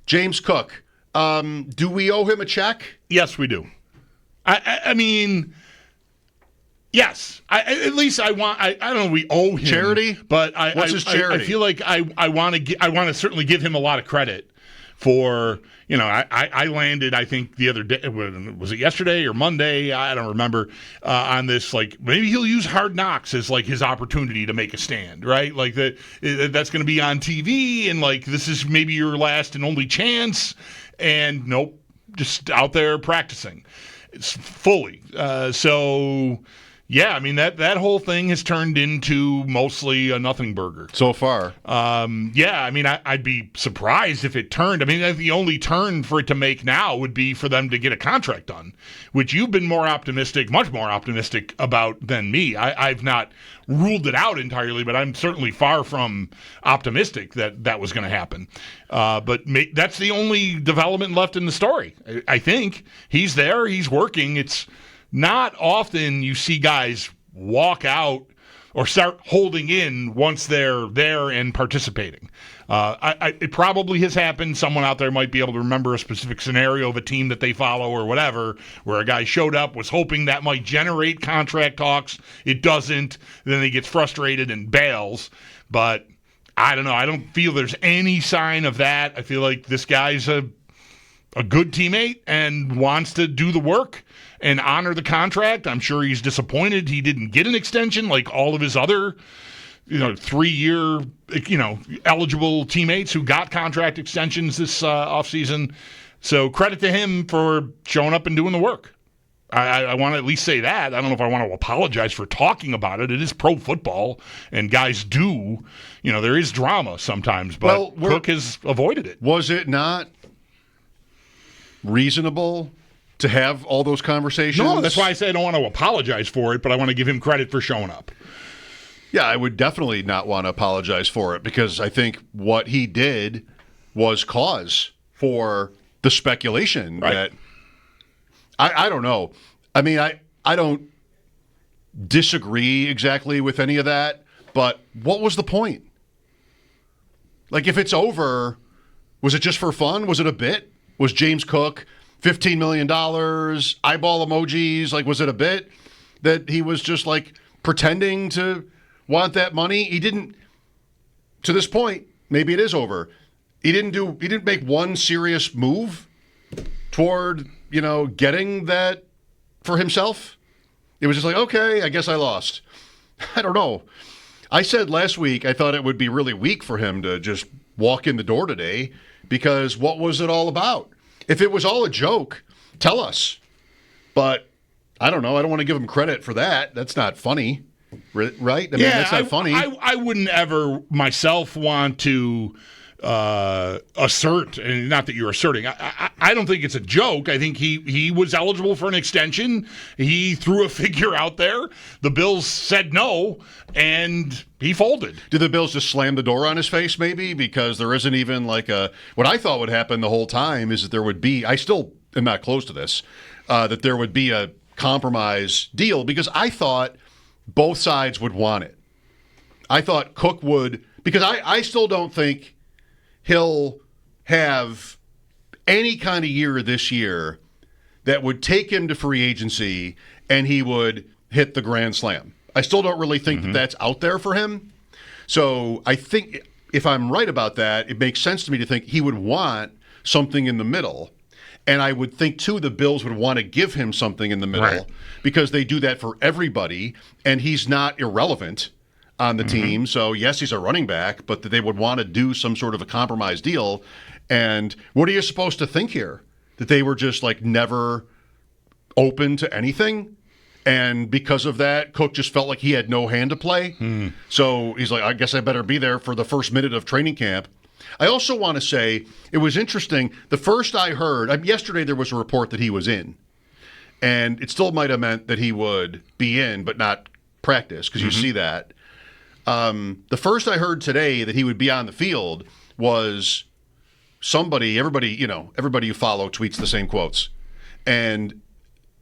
James Cook, do we owe him a check? Yes, we do. I mean, yes. At least I want. I don't know. We owe him charity, but what's his charity? I feel like I want to certainly give him a lot of credit for. I landed. I think the other day, was it yesterday or Monday? I don't remember. On this, like maybe he'll use Hard Knocks as like his opportunity to make a stand, right? Like that's going to be on TV, and like this is maybe your last and only chance. And nope, just out there practicing. It's fully. So, yeah, I mean, that whole thing has turned into mostly a nothing burger. So far. Yeah, I mean, I'd be surprised if it turned. I mean, the only turn for it to make now would be for them to get a contract done, which you've been more optimistic, much more optimistic about than me. I've not ruled it out entirely, but I'm certainly far from optimistic that was going to happen. But that's the only development left in the story. I think he's there, he's working. It's not often you see guys walk out or start holding in once they're there and participating. It probably has happened. Someone out there might be able to remember a specific scenario of a team that they follow or whatever, where a guy showed up, was hoping that might generate contract talks. It doesn't. Then he gets frustrated and bails. But I don't know. I don't feel there's any sign of that. I feel like this guy's a good teammate and wants to do the work and honor the contract. I'm sure he's disappointed he didn't get an extension like all of his other 3-year, eligible teammates who got contract extensions this offseason. So credit to him for showing up and doing the work. I want to at least say that. I don't know if I want to apologize for talking about it. It is pro football, and guys do. There is drama sometimes, but Cook has avoided it. Was it not reasonable to have all those conversations? No, that's why I say I don't want to apologize for it, but I want to give him credit for showing up. Yeah, I would definitely not want to apologize for it, because I think what he did was cause for the speculation that I don't know. I mean, I don't disagree exactly with any of that, but what was the point? Like, if it's over, was it just for fun? Was it a bit? Was James Cook $15 million, eyeball emojis? Like, was it a bit that he was just like pretending to want that money? He didn't, to this point, maybe it is over. He didn't make one serious move toward, getting that for himself. It was just like, okay, I guess I lost. I don't know. I said last week I thought it would be really weak for him to just walk in the door today, because what was it all about? If it was all a joke, tell us. But I don't know. I don't want to give him credit for that. That's not funny, right? I mean, that's not funny. I wouldn't ever myself want to assert, and not that you're asserting. I don't think it's a joke. I think he was eligible for an extension. He threw a figure out there. The Bills said no, and he folded. Did the Bills just slam the door on his face, maybe? Because there isn't even like what I thought would happen the whole time is that there would be, I still am not close to this, that there would be a compromise deal, because I thought both sides would want it. I thought Cook would, because I still don't think he'll have any kind of year this year that would take him to free agency and he would hit the grand slam. I still don't really think that that's out there for him. So I think if I'm right about that, it makes sense to me to think he would want something in the middle. And I would think, too, the Bills would want to give him something in the middle, because they do that for everybody, and he's not irrelevant on the team. So, yes, he's a running back, but they would want to do some sort of a compromise deal. And what are you supposed to think here? That they were just, like, never open to anything? And because of that, Cook just felt like he had no hand to play. So he's like, I guess I better be there for the first minute of training camp. I also want to say it was interesting. The first I heard, yesterday there was a report that he was in. And it still might have meant that he would be in, but not practice, because you see that. The first I heard today that he would be on the field was everybody you follow tweets the same quotes. And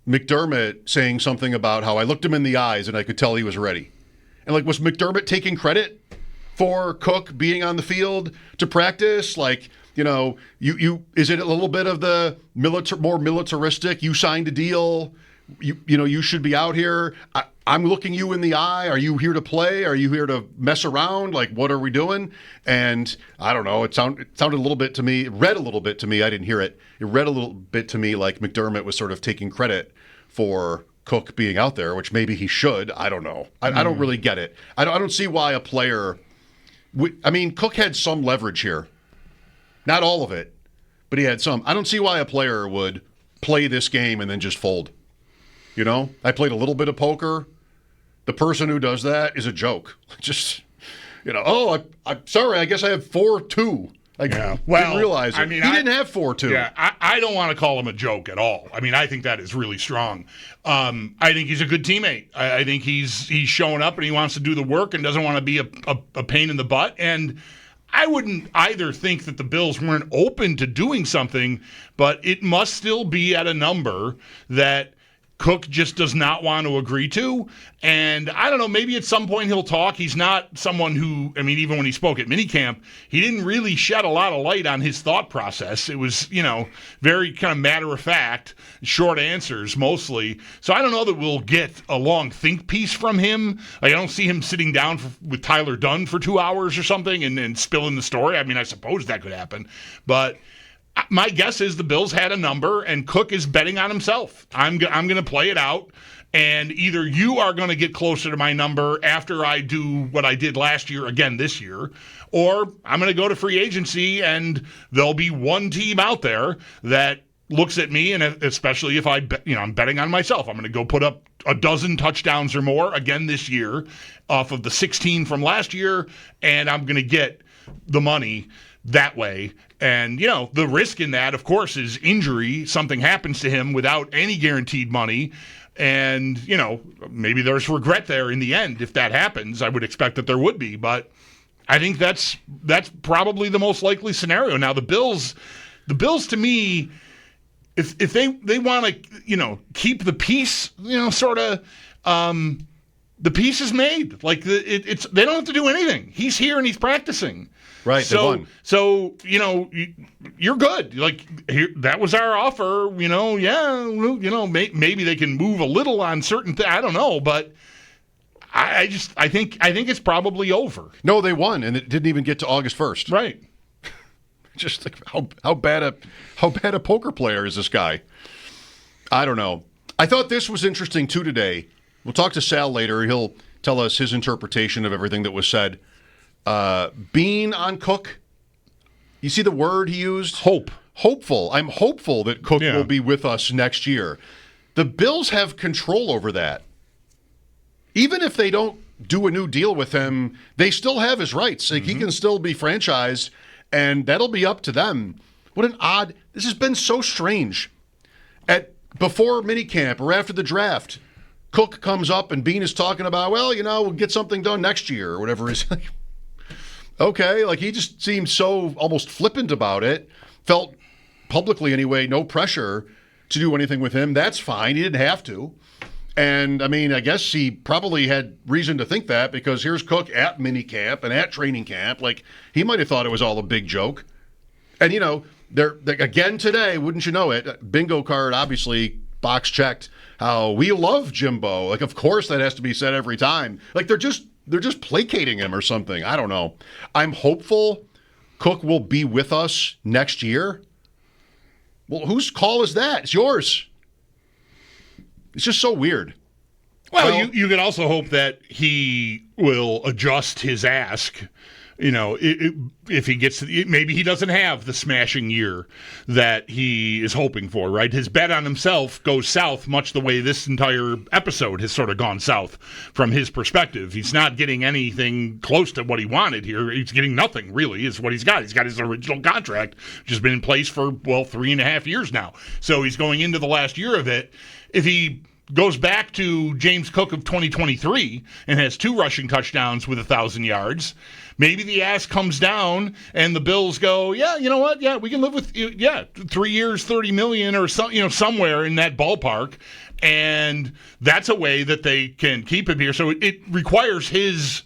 McDermott saying something about how I looked him in the eyes and I could tell he was ready. And was McDermott taking credit for Cook being on the field to practice? you is it a little bit of the more militaristic? You signed a deal. You should be out here. I'm looking you in the eye. Are you here to play? Are you here to mess around? Like, what are we doing? And I don't know. It sounded a little bit to me. It read a little bit to me. I didn't hear it. It read a little bit to me like McDermott was sort of taking credit for Cook being out there, which maybe he should. I don't know. I don't really get it. I don't see why a player. Cook had some leverage here. Not all of it, but he had some. I don't see why a player would play this game and then just fold. I played a little bit of poker. The person who does that is a joke. Just, I'm sorry, I guess I have 4-2. Didn't realize it. He didn't have 4-2. Yeah, I don't want to call him a joke at all. I think that is really strong. I think he's a good teammate. I think he's showing up and he wants to do the work and doesn't want to be a pain in the butt. And I wouldn't either think that the Bills weren't open to doing something, but it must still be at a number that Cook just does not want to agree to. And I don't know, maybe at some point he'll talk. He's not someone who, even when he spoke at minicamp, he didn't really shed a lot of light on his thought process. It was, very kind of matter of fact, short answers mostly. So I don't know that we'll get a long think piece from him. I don't see him sitting down with Tyler Dunn for 2 hours or something and spilling the story. I suppose that could happen. But my guess is the Bills had a number, and Cook is betting on himself. I'm going to play it out, and either you are going to get closer to my number after I do what I did last year again this year, or I'm going to go to free agency, and there'll be one team out there that looks at me, and especially if I'm betting on myself. I'm going to go put up a dozen touchdowns or more again this year off of the 16 from last year, and I'm going to get the money that way. And, the risk in that, of course, is injury. Something happens to him without any guaranteed money. And, maybe there's regret there in the end. If that happens, I would expect that there would be. But I think that's probably the most likely scenario. Now, the Bills to me, if they want to, keep the peace, the peace is made. Like, they don't have to do anything. He's here and he's practicing. Right. So you're good. Like, here, that was our offer. Maybe they can move a little on certain things. I don't know, but I think it's probably over. No, they won, and it didn't even get to August 1st. Right. Just like how bad a poker player is this guy? I don't know. I thought this was interesting too today. We'll talk to Sal later. He'll tell us his interpretation of everything that was said. Bean on Cook. You see the word he used? Hopeful. I'm hopeful that Cook will be with us next year. The Bills have control over that. Even if they don't do a new deal with him, they still have his rights. Like, he can still be franchised, and that'll be up to them. This has been so strange. Before minicamp or after the draft, Cook comes up and Bean is talking about, we'll get something done next year or whatever. It's like, okay, like, he just seemed so almost flippant about it. Felt publicly anyway, no pressure to do anything with him. That's fine. He didn't have to. And, I guess he probably had reason to think that because here's Cook at minicamp and at training camp. Like, he might have thought it was all a big joke. And, they're again today, wouldn't you know it, bingo card, obviously, box checked, how we love Jimbo. Like, of course that has to be said every time. Like, they're just placating him or something. I don't know. I'm hopeful Cook will be with us next year. Well, whose call is that? It's yours. It's just so weird. Well, you could also hope that he will adjust his ask. If he gets maybe he doesn't have the smashing year that he is hoping for, right? His bet on himself goes south much the way this entire episode has sort of gone south from his perspective. He's not getting anything close to what he wanted here. He's getting nothing, really, is what he's got. He's got his original contract, which has been in place for, 3.5 years now. So he's going into the last year of it. If he goes back to James Cook of 2023 and has 2 rushing touchdowns with 1,000 yards, maybe the ask comes down and the Bills go, yeah, you know what? Yeah, we can live with 3 years, $30 million or somewhere in that ballpark. And that's a way that they can keep him here. So it requires his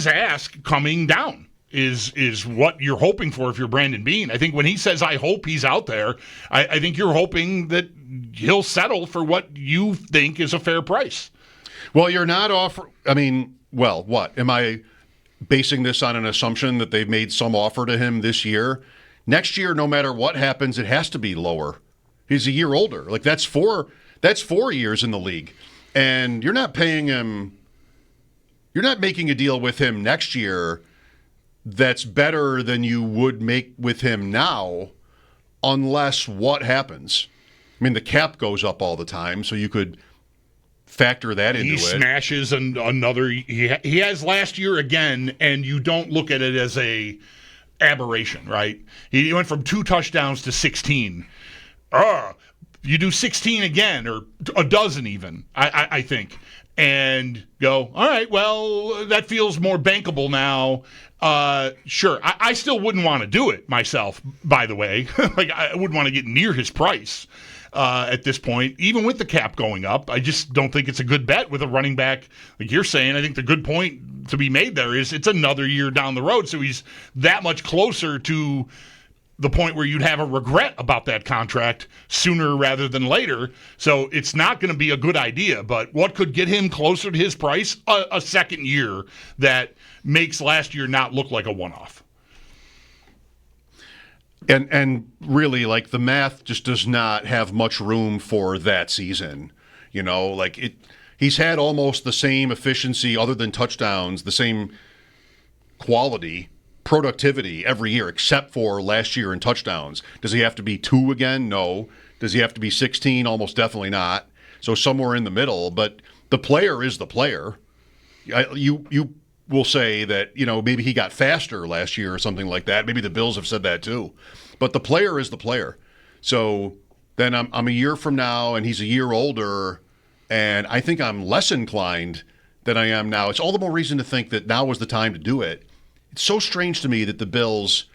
ask coming down. is what you're hoping for if you're Brandon Beane. I think when he says, I hope he's out there, I think you're hoping that he'll settle for what you think is a fair price. Well, you're not what? Am I basing this on an assumption that they've made some offer to him this year? Next year, no matter what happens, it has to be lower. He's a year older. Like that's 4 years in the league. And you're not paying him, you're not making a deal with him next year that's better than you would make with him now unless what happens? I mean, the cap goes up all the time, so you could factor that into it. He smashes another. He has last year again, and you don't look at it as a aberration, right? He went from 2 touchdowns to 16. You do 16 again, or a dozen even, I think, and go, all right, well, that feels more bankable now. Sure. I still wouldn't want to do it myself, by the way. Like, I wouldn't want to get near his price at this point, even with the cap going up. I just don't think it's a good bet with a running back like you're saying. I think the good point to be made there is it's another year down the road, so he's that much closer to the point where you'd have a regret about that contract sooner rather than later. So it's not going to be a good idea, but what could get him closer to his price? A second year that makes last year not look like a one-off. And really, like, the math just does not have much room for that season. You know, like he's had almost the same efficiency other than touchdowns, the same quality, productivity every year except for last year in touchdowns. Does he have to be 2 again? No. Does he have to be 16? Almost definitely not. So somewhere in the middle, but the player is the player. You will say that, you know, maybe he got faster last year or something like that. Maybe the Bills have said that too. But the player is the player. So then I'm a year from now and he's a year older, and I think I'm less inclined than I am now. It's all the more reason to think that now was the time to do it. It's so strange to me that the Bills,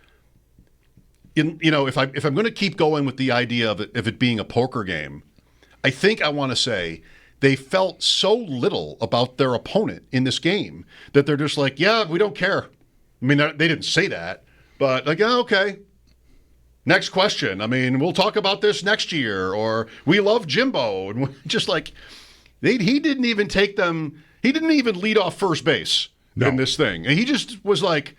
if I'm going to keep going with the idea of it being a poker game, I think I want to say they felt so little about their opponent in this game that they're just like, yeah, we don't care. I mean, they didn't say that, but like, oh, okay. Next question. I mean, we'll talk about this next year, or we love Jimbo, and just like he didn't even take them. He didn't even lead off first base. No. In this thing. And he just was like,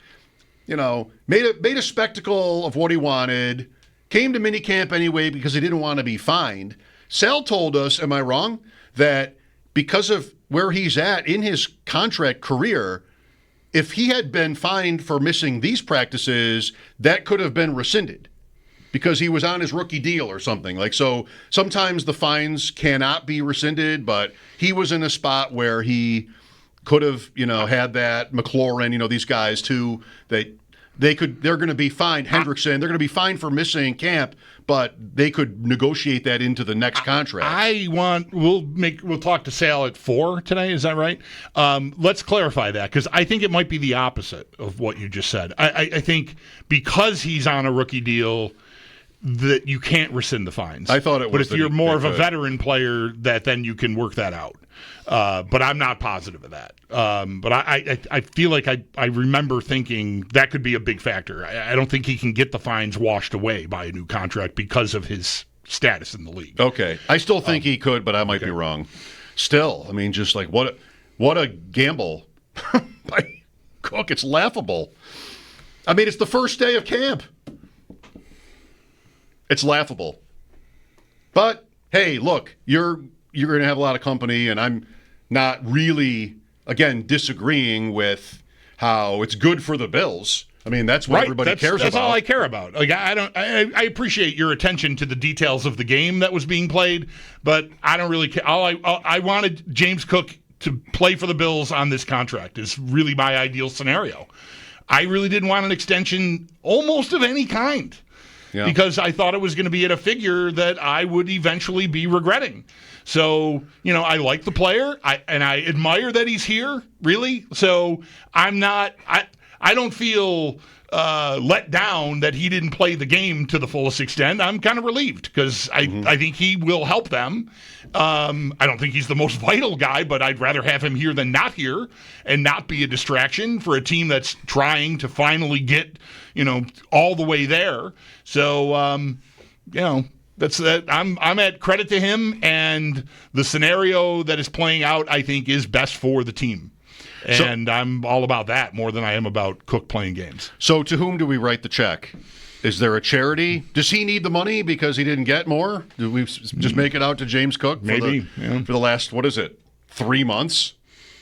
made a spectacle of what he wanted, came to minicamp anyway because he didn't want to be fined. Sal told us, am I wrong, that because of where he's at in his contract career, if he had been fined for missing these practices, that could have been rescinded because he was on his rookie deal or something. Like, so sometimes the fines cannot be rescinded, but he was in a spot where he could have, had that. McLaurin, these guys too, they're going to be fined. Hendrickson, they're going to be fined for missing camp, but they could negotiate that into the next contract. We'll talk to Sal at 4 today. Is that right? Let's clarify that, because I think it might be the opposite of what you just said. I think because he's on a rookie deal, that you can't rescind the fines. I thought it was. But if you're more of a veteran player, that then you can work that out. But I'm not positive of that. But I feel like I remember thinking that could be a big factor. I don't think he can get the fines washed away by a new contract because of his status in the league. Okay. I still think he could, but I might be wrong. Still, I mean, just like what a gamble by Cook. It's laughable. I mean, it's the first day of camp. It's laughable. But, hey, look, you're going to have a lot of company, and I'm not really, again, disagreeing with how it's good for the Bills. I mean, that's what everybody cares about. That's all I care about. Like, I appreciate your attention to the details of the game that was being played, but I don't really care. I wanted James Cook to play for the Bills on this contract is really my ideal scenario. I really didn't want an extension almost of any kind. Yeah. Because I thought it was going to be at a figure that I would eventually be regretting. So, I like the player, and I admire that he's here, really. So I don't feel let down that he didn't play the game to the fullest extent, I'm kind of relieved because I think he will help them. I don't think he's the most vital guy, but I'd rather have him here than not here and not be a distraction for a team that's trying to finally get, all the way there. So, that's that. I'm at credit to him, and the scenario that is playing out, I think, is best for the team. And I'm all about that more than I am about Cook playing games. So to whom do we write the check? Is there a charity? Does he need the money because he didn't get more? Do we just make it out to James Cook for the last, 3 months?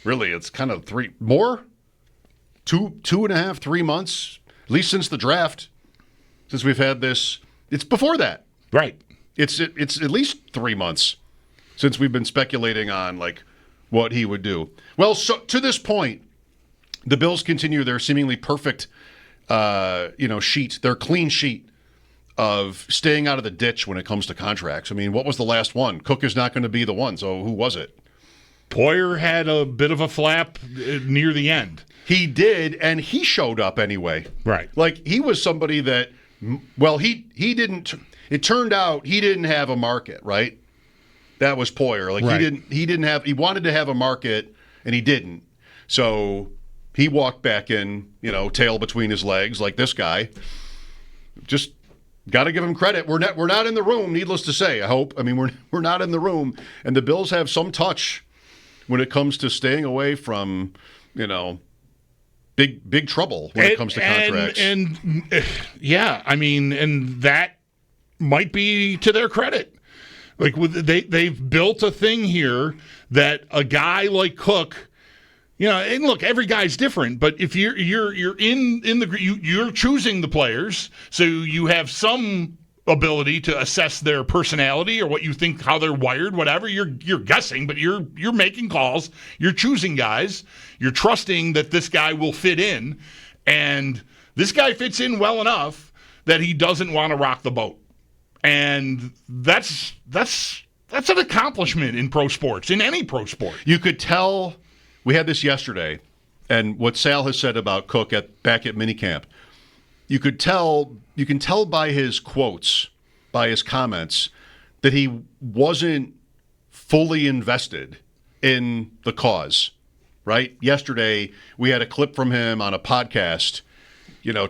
Really, it's kind of more? 2.5, 3 months? At least since the draft, since we've had this. It's before that. Right. It's at least 3 months since we've been speculating on, what he would do. Well, so to this point, the Bills continue their seemingly perfect, sheet, their clean sheet of staying out of the ditch when it comes to contracts. I mean, what was the last one? Cook is not going to be the one, so who was it? Poyer had a bit of a flap near the end. He did, and he showed up anyway. Right. He was somebody that, he didn't, it turned out he didn't have a market, right? That was Poyer. Right. He wanted to have a market, and he didn't. So he walked back in, tail between his legs like this guy. Just got to give him credit. We're not in the room, needless to say, I hope. I mean, we're not in the room, and the Bills have some touch when it comes to staying away from, big trouble when it comes to contracts. And that might be to their credit. They've built a thing here that a guy like Cook, and look, every guy's different, but if you're you're choosing the players, so you have some ability to assess their personality or what you think, how they're wired, whatever. You're guessing, but you're making calls. You're choosing guys. You're trusting that this guy will fit in, and this guy fits in well enough that he doesn't want to rock the boat. And that's an accomplishment in pro sports, in any pro sport. You could tell, we had this yesterday, and what Sal has said about Cook back at minicamp, you can tell by his quotes, by his comments, that he wasn't fully invested in the cause, right? Yesterday, we had a clip from him on a podcast,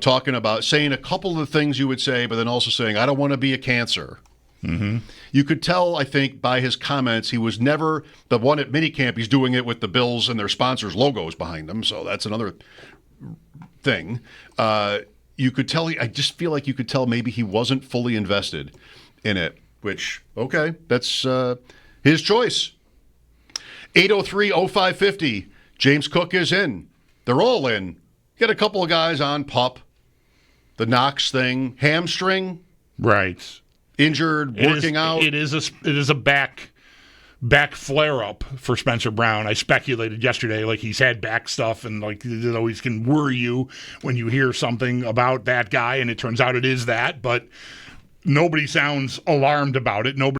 talking about saying a couple of the things you would say, but then also saying, I don't want to be a cancer. Mm-hmm. You could tell, I think, by his comments, he was never the one at minicamp. He's doing it with the Bills and their sponsors' logos behind them, so that's another thing. You could tell, I just feel like you could tell maybe he wasn't fully invested in it, which, okay, that's his choice. 803-0550, James Cook is in. They're all in. Get a couple of guys on PUP, the Knox thing, hamstring, right? Injured, working out. It is a back flare up for Spencer Brown. I speculated yesterday, he's had back stuff, and it always can worry you when you hear something about that guy, and it turns out it is that. But nobody sounds alarmed about it. Nobody.